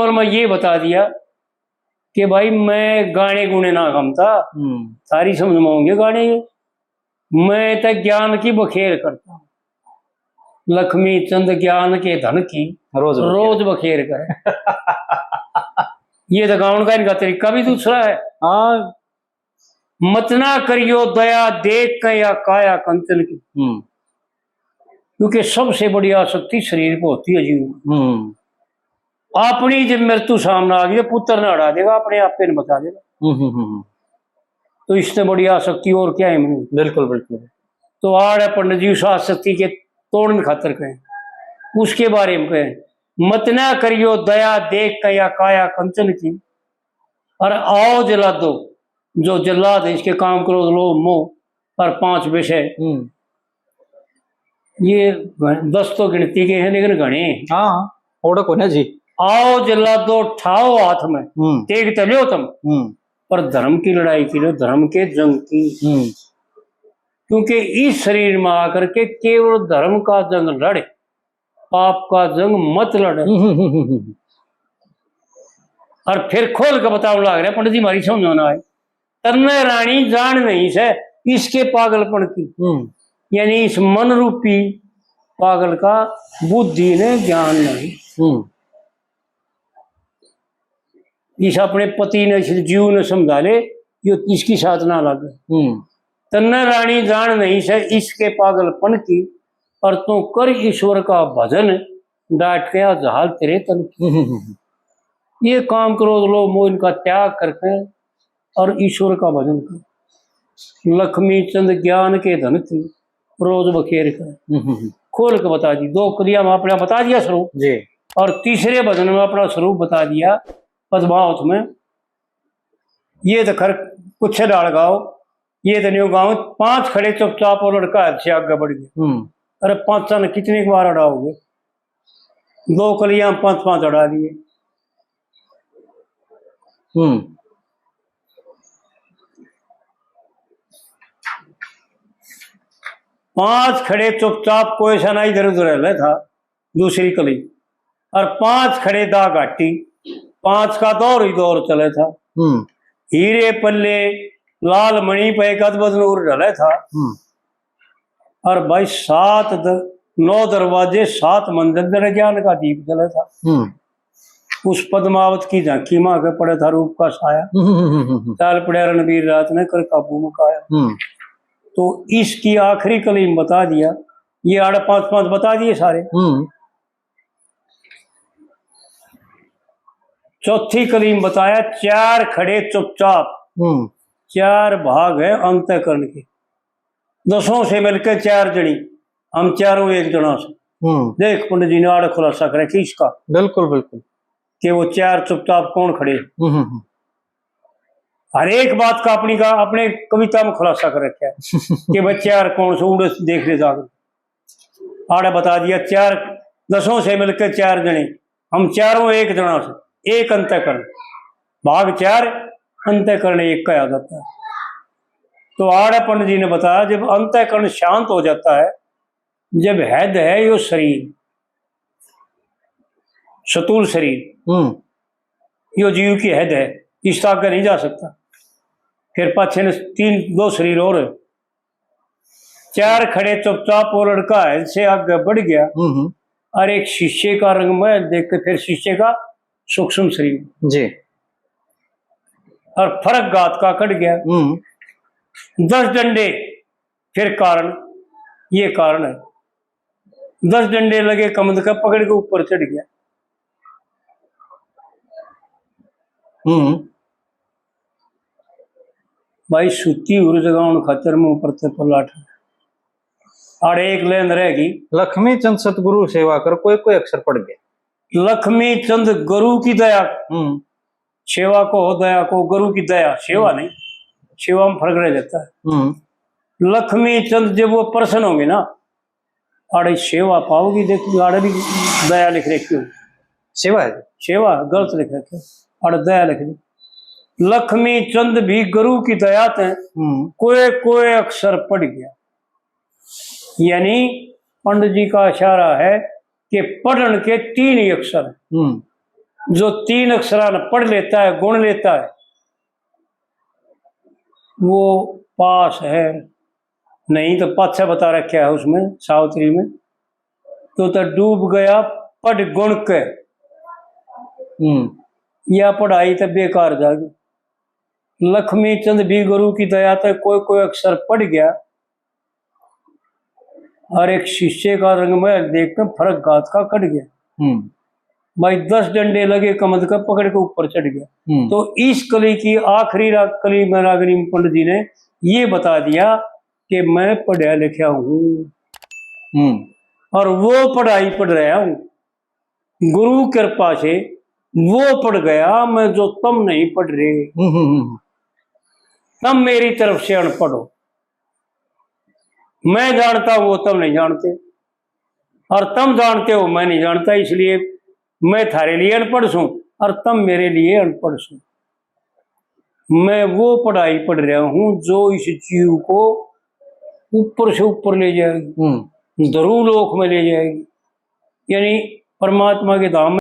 उम्र में ये बता दिया कि भाई मैं गाने गुने ना गमता, सारी समझ में होंगे गाने, मैं तो ज्ञान की बखेर करता हूँ। लक्ष्मी चंद ज्ञान के धन की रोज बखेर करे। ये तो गाउन का इनका तरीका भी दूसरा है। हाँ, मत ना करियो दया देख के या काया कंचन की, क्योंकि सबसे बड़ी आसक्ति शरीर को होती है जीव। अपनी जब मृत्यु सामने आ गई पुत्र ने हटा देगा, अपने आप पे बता देगा। तो इससे बड़ी आसक्ति और क्या है? बिल्कुल बिल्कुल। तो आड़ है पंडित जी उस आसक्ति के तोड़ने खातर कहें, उसके बारे में कहें, मत ना करियो दया देख के या काया कंचन की, और आओ जला दो जो जल्लाद है, इसके काम करो लोभ मोह और 5 विषय। ये 10 तो गिनती के हैं लेकिन घने। हाँ, ओढ़ को ना जी। आओ जला दो ठाओ हाथ में तेग तलियो तुम, पर धर्म की लड़ाई की लो, धर्म के जंग की। क्योंकि इस शरीर में आकर के केवल धर्म का जंग लड़े, पाप का जंग मत लड़े। और फिर खोल के बताओ लग रहा पंडित जी हमारी समझाना है, तरने रानी जान नहीं से इसके पागलपन की, यानी इस मन रूपी पागल का बुद्धि ने ज्ञान नहीं। इस अपने पति ने जीव ने समझा ले, ये इसकी साधना लगे। तन्ने रानी जान नहीं से इसके पागलपन की, और तू कर ईश्वर का भजन डांट के जहाल तेरे तन की। ये काम करो लोग मोह इनका त्याग करके और ईश्वर का भजन कर। लक्ष्मी चंद ज्ञान के धन की रोज बखेर कर। खोल के बता दी, 2 क्रिया में अपना बता दिया स्वरूप जी, और तीसरे भजन में अपना स्वरूप बता दिया पद्मावत में। ये तो खर कुछ डाल गाओ, ये तो नहीं गाओ 5 खड़े चुपचाप और लड़का से आगे बढ़ गया। अरे 5 ने कितनी बार अड़ाओगे? 2 कलियां 5-5 अड़ा दिए। 5 खड़े चुपचाप, कोई सा ना इधर उधर रह था दूसरी कली, और 5 खड़े दा घाटी, 5 का दौर ही दौर चले था। हीरे पल्ले लाल मणि पे एक अद्भुत नूर डले था। और भाई 9 दरवाजे 7 मंदिर ज्ञान का दीप जले था। उस पद्मावत की झांकी माँ के पड़े था रूप का साया, चाल पड़े रणवीर रात ने कर काबू मकाया। तो इसकी आखिरी कलीम बता दिया, ये 8-5 बता दिए सारे। चौथी कलीम बताया 4 खड़े चुपचाप। 4 भाग है अंतःकरण के, 10 से मिलकर 4 जनी, हम चारों एक जना से। देख पंडित जी ने आड़ खुलासा करे कि इसका बिल्कुल बिल्कुल कि वो 4 चुपचाप कौन खड़े। हर एक बात का अपने कविता में खुलासा कर रखा है कि भाई 4 कौन से उड़े देख ले जाकर। आड़े बता दिया 4 10 से मिलकर 4 जने, हम चारों एक जना से, एक अंतःकरण। भाग 4 अंतःकरण एक कहा जाता है। तो आड़े पंडित जी ने बताया जब अंतःकरण शांत हो जाता है, जब हैद है यो शरीर, सतूल शरीर, यो जीव की हैद है, इस आगे नहीं जा सकता। फिर पाछे ने 2 शरीर और, 4 खड़े चुपचाप और लड़का है से आगे बढ़ गया, और एक शीशे का रंग में देख के फिर शीशे का सूक्ष्म शरीर जी, और फर्क गात का कट गया। 10 डंडे फिर कारण, ये कारण है, 10 डंडे लगे कमंद का, पकड़ के ऊपर चढ़ गया। भाई सुती उर्ज गाउन खातर मुंह पर पलाट और एक लेन रहेगी। लक्ष्मी चंद सतगुरु सेवा कर, कोई कोई अक्षर पड़ गया। लक्ष्मी चंद गुरु की दया, सेवा को हो दया को, गुरु की दया, सेवा नहीं, सेवा में फर्क रह जाता है। लक्ष्मी चंद जब वो प्रसन्न होंगे ना, आड़े सेवा पाओगी। देखो आड़े भी दया लिख रखी हो, सेवा है, सेवा गलत लिख रखे, आड़े दया लिख रही। लक्ष्मी चंद भी गुरु की दया थे, कोई कोई अक्षर पड़ गया। यानी पंडित जी का इशारा है कि पढ़न के 3 ही अक्षर, जो 3 अक्षरान पढ़ लेता है, गुण लेता है, वो पास है। नहीं तो पाछा बता रखा है उसमें सावित्री में, तो डूब गया पढ़ गुण के, या पढ़ाई तो बेकार जागी। लक्ष्मी चंद भी गुरु की दया तो कोई कोई अक्षर पढ़ गया, और एक शीशे का रंग में देखकर फर्क गात का कट गया। भाई 10 डंडे लगे कमद का, पकड़ के ऊपर चढ़ गया। तो इस कली की आखिरी कली में रागिनी पंडित जी ने ये बता दिया कि मैं पढ़ा लिखा हूं, और वो पढ़ाई पढ़ रहा हूं, गुरु कृपा से वो पढ़ गया मैं जो तुम नहीं पढ़ रहे, तुम मेरी तरफ से अनपढ़ हो। मैं जानता हूं वो तुम नहीं जानते, और तुम जानते हो मैं नहीं जानता, इसलिए मैं थारे लिए अनपढ़ हूं और तुम मेरे लिए अनपढ़ हो। मैं वो पढ़ाई पढ़ रहा हूं जो इस जीव को ऊपर से ऊपर ले जाएगी, ध्रुव लोक में ले जाएगी, यानी परमात्मा के धाम में